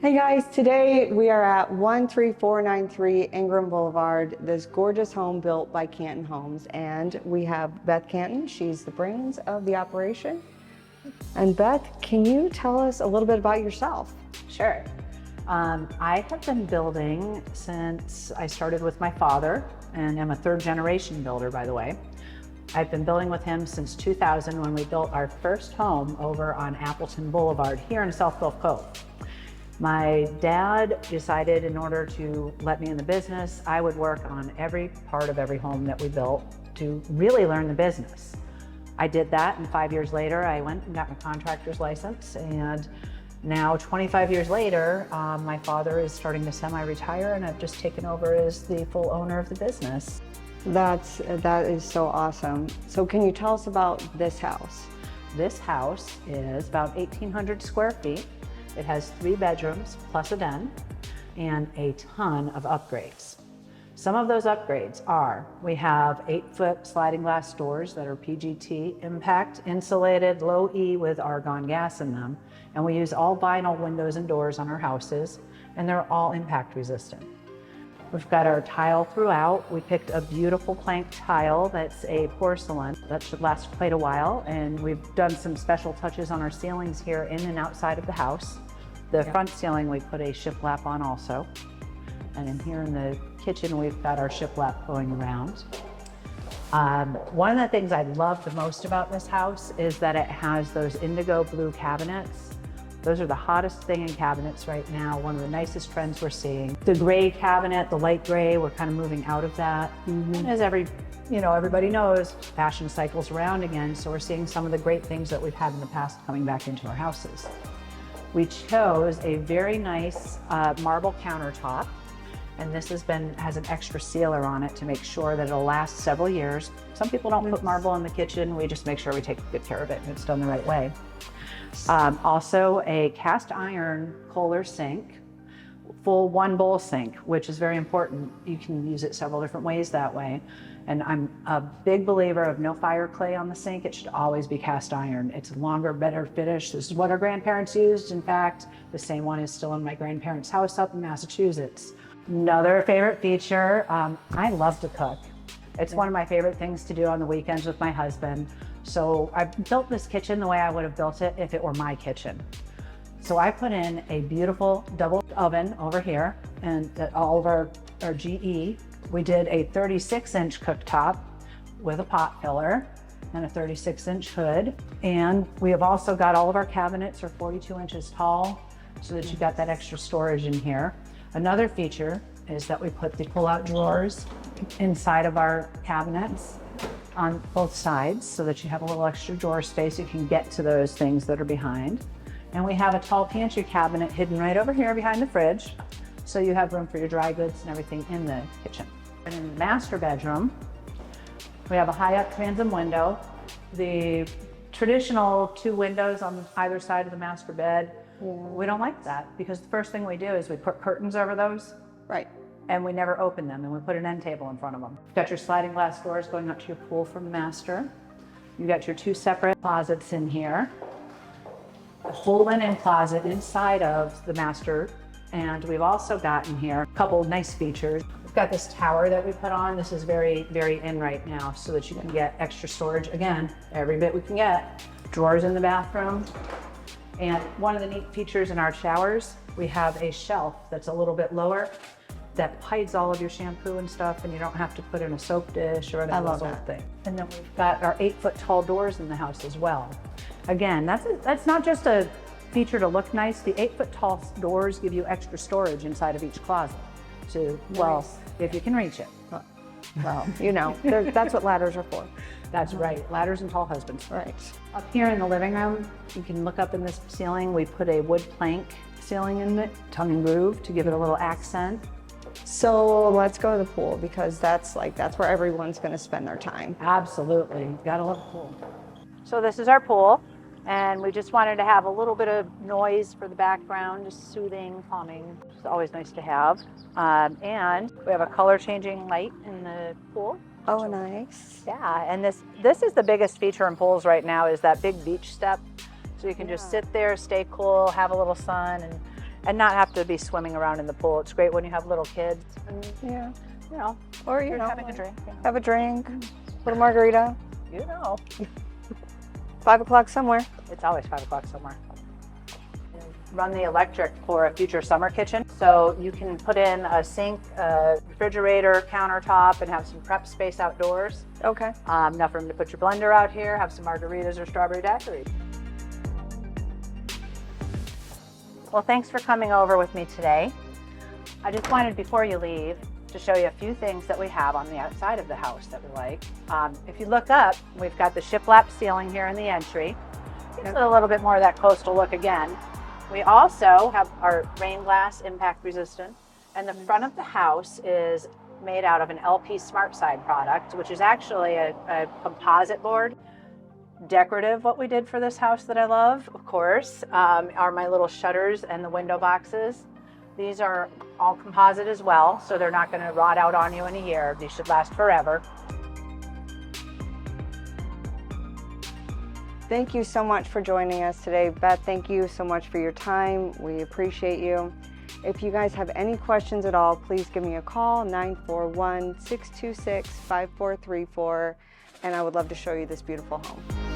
Hey guys, today we are at 13493 Ingraham Boulevard, this gorgeous home built by Canton Homes. And we have Beth Canton, she's the brains of the operation. And Beth, can you tell us a little bit about yourself? Sure. I have been building since I started with my father, and I'm a third generation builder, by the way. I've been building with him since 2000 when we built our first home over on Appleton Boulevard here in South Gulf Cove. My dad decided in order to let me in the business, I would work on every part of every home that we built to really learn the business. I did that, and 5 years later, I went and got my contractor's license, and now 25 years later, my father is starting to semi-retire, and I've just taken over as the full owner of the business. That is so awesome. So can you tell us about this house? This house is about 1,800 square feet. It has 3 bedrooms plus a den and a ton of upgrades. Some of those upgrades are, we have 8-foot sliding glass doors that are PGT impact insulated, low E with argon gas in them. And we use all vinyl windows and doors on our houses, and they're all impact resistant. We've got our tile throughout. We picked a beautiful plank tile that's a porcelain that should last quite a while. And we've done some special touches on our ceilings here in and outside of the house. The front ceiling we put a shiplap on also. And in here in the kitchen, we've got our shiplap going around. One of the things I love the most about this house is that it has those indigo blue cabinets. Those are the hottest thing in cabinets right now. One of the nicest trends we're seeing. The gray cabinet, the light gray, we're kind of moving out of that. As everybody knows, fashion cycles around again. So we're seeing some of the great things that we've had in the past coming back into our houses. We chose a very nice marble countertop. And this has an extra sealer on it to make sure that it'll last several years. Some people don't put marble in the kitchen. We just make sure we take good care of it and it's done the right way. Also a cast iron Kohler sink, full 1-bowl sink, which is very important. You can use it several different ways that way. And I'm a big believer of no fire clay on the sink. It should always be cast iron. It's longer, better finish. This is what our grandparents used. In fact, the same one is still in my grandparents' house up in Massachusetts. Another favorite feature, I love to cook. It's one of my favorite things to do on the weekends with my husband. So I built this kitchen the way I would have built it if it were my kitchen. So I put in a beautiful double oven over here, and all of our GE. We did a 36-inch cooktop with a pot filler and a 36-inch hood. And we have also got all of our cabinets are 42 inches tall so that you've got that extra storage in here. Another feature is that we put the pull-out drawers inside of our cabinets on both sides so that you have a little extra drawer space. You can get to those things that are behind. And we have a tall pantry cabinet hidden right over here behind the fridge. So you have room for your dry goods and everything in the kitchen. And in the master bedroom, we have a high-up transom window. The traditional 2 windows on either side of the master bed, we don't like that because the first thing we do is we put curtains over those. Right. And we never open them, and we put an end table in front of them. You've got your sliding glass doors going up to your pool from the master. You've got your 2 separate closets in here. A full linen closet inside of the master. And we've also got in here a couple nice features. We've got this tower that we put on. This is very, very in right now so that you can get extra storage. Again, every bit we can get. Drawers in the bathroom. And one of the neat features in our showers, we have a shelf that's a little bit lower that hides all of your shampoo and stuff, and you don't have to put in a soap dish or any of those old things. And then we've got our 8-foot tall doors in the house as well. Again, that's not just a feature to look nice. The 8-foot tall doors give you extra storage inside of each closet. So, well, if you can reach it. Well, that's what ladders are for. That's right, ladders and tall husbands. Right. Up here in the living room, you can look up in this ceiling. We put a wood plank ceiling in it, tongue and groove, to give it a little accent. So let's go to the pool because that's where everyone's going to spend their time. Absolutely, gotta love the pool. So this is our pool, and we just wanted to have a little bit of noise for the background, just soothing, calming, which is always nice to have. And we have a color changing light in the pool. Oh, nice. Yeah, and this is the biggest feature in pools right now is that big beach step. So you can just sit there, stay cool, have a little sun, and not have to be swimming around in the pool. It's great when you have little kids and, Yeah. you know, Or, you you're know, having a drink. You know. have a drink, little margarita, You know. 5 o'clock somewhere. It's always 5 o'clock somewhere. Run the electric for a future summer kitchen. So you can put in a sink, a refrigerator, countertop, and have some prep space outdoors. Okay. Enough room to put your blender out here, have some margaritas or strawberry daiquiris. Well, thanks for coming over with me today. I just wanted, before you leave, to show you a few things that we have on the outside of the house that we like. If you look up, we've got the shiplap ceiling here in the entry. Gives it a little bit more of that coastal look again. We also have our rain glass, impact resistant, and the front of the house is made out of an LP Smart Side product, which is actually a composite board. Decorative, what we did for this house that I love, of course, are my little shutters and the window boxes. These are all composite as well, so they're not going to rot out on you in a year. These should last forever. Thank you so much for joining us today. Beth, thank you so much for your time. We appreciate you. If you guys have any questions at all, please give me a call, 941-626-5434, and I would love to show you this beautiful home.